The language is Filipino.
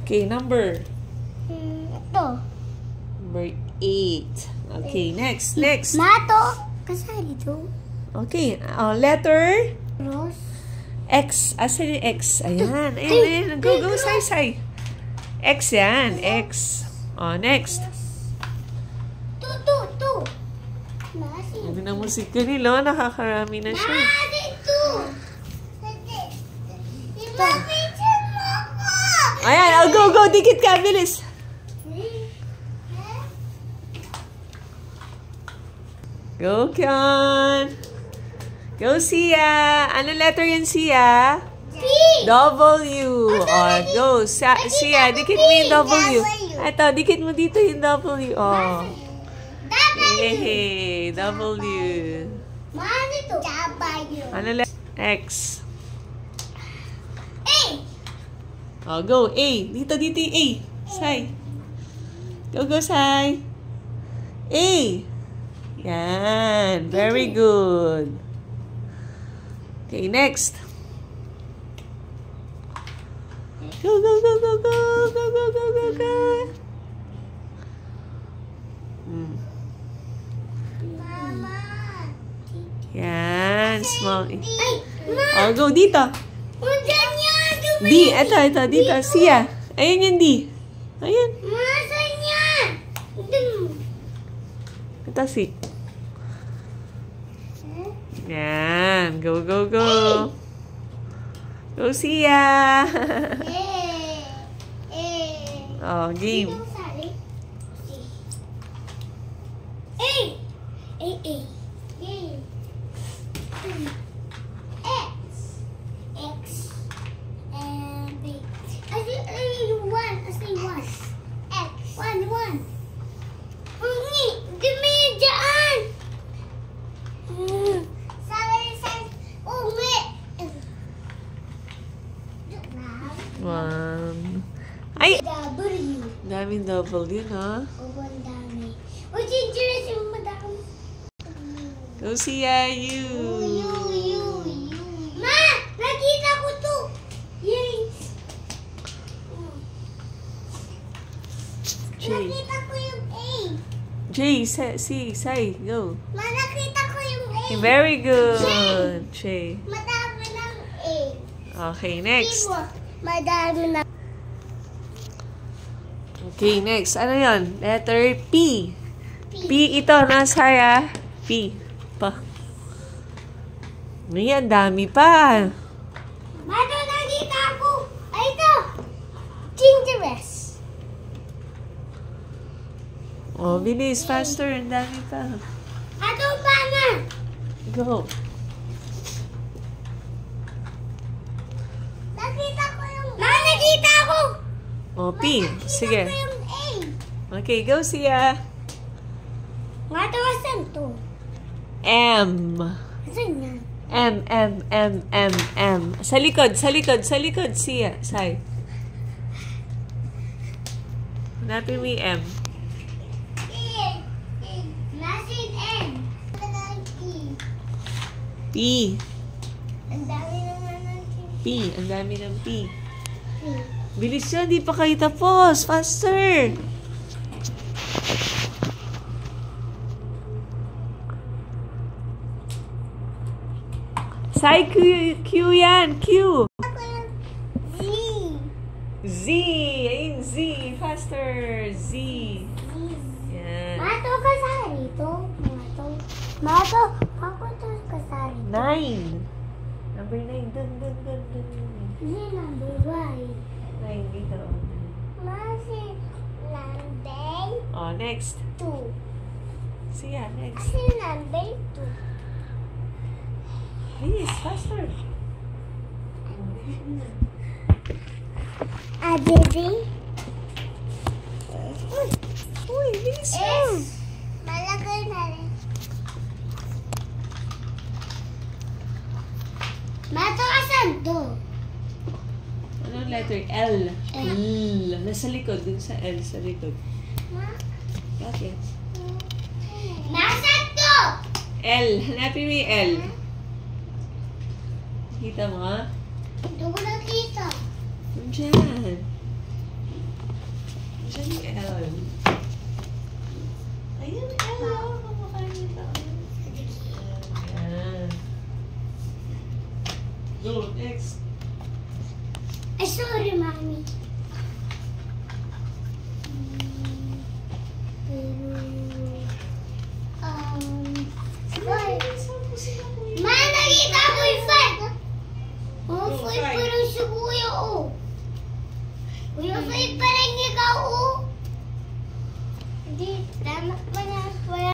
Okay, number. Ito. Number 8. Okay, next. Mato. Kasali ito. Okay, letter Rose. X. Asan yung X? Ayan. Ayan. Go, say. X yan. X. Oh, next. Two. Masi. Hindi na musika nila. Nakakarami na siya. Masi, two. Ipapicture mo ko. Ayan. Oh, go. Dikit ka. Bilis. Go, Kian. Go, Sia. Ano letter yan, Sia? P. W. Oh, go. Sia, dikit mo yung W. Ito, dikit mo dito yung W. Oh. Hey, W. Masi to. W. Ano letter? X. A. Oh, go. A. Dito yung A. Sai. Go, Sai. A. Yan. Very good. Okay, next. Go. Mama. Yan. Small. Ay, ma. Oh, go dito. Undan niya. D. Ito. Dito. Sia. Ayan yung D. Ayan. Masa niya. Ito si. Yan. Go. Go, Sia. Oh, game. A. X. And B. I say one. X. One. Give me dyan. One. Ay! W. Daming W, no? Ang dami. O, dangerous yung madami. Go, Sia, you. Ma! Nakita ko to. Yay! J. Nakita ko yung A. J, say, go. Ma, nakita ko yung A. Very good. J. Madami ng A. Okay, next. Madami na. Okay, next. Ano yun? Letter P. P ito, nasaya. P. Pa. Ayan, dami pa. Mato, nakita ko. Ay, ito. Dangerous. Oh, bilis. Faster. Ang dami pa. Mato, mama. Go. Nakita ko yung A. Ma, nakita ko. Oh, P. Sige. Nakita ko yung A. Okay, go, Sia. Mato, asan to? M. Asan yan? M. Sa likod, Sia. Say. Hanapin mo yung M. Nasin N. P. Ang dami naman natin. P. Ang dami ng P. Bilis yan, di pa kayo tapos. Faster. Say Q yan. Q. Z. Z. Ayun, Z. Faster. Z. Yan. Mato, kasari to. Mato, ako to kasari. 9. Number 9. Dun. Hindi number Y. 9 dito. Masi number Oh, next. 2. Siya, next. Kasi number 2. Please, faster. Baby. Uy, bilis mo. Malagay na rin. Mato, asan to? Anong letter? L. L. Nasa likod, dun sa L, sa likod. Bakit? Nasaan to? L. Hanapin mo yung L. Kita mo, ha? Hindi ko nakita. Diyan. Go, X. Ay, sorry, Mami. Five. Ma, nakita ko yung five. Oh, five pa rin si Kuya, oh. Kuya, five pa rin ikaw, oh. Hindi, tama pa na.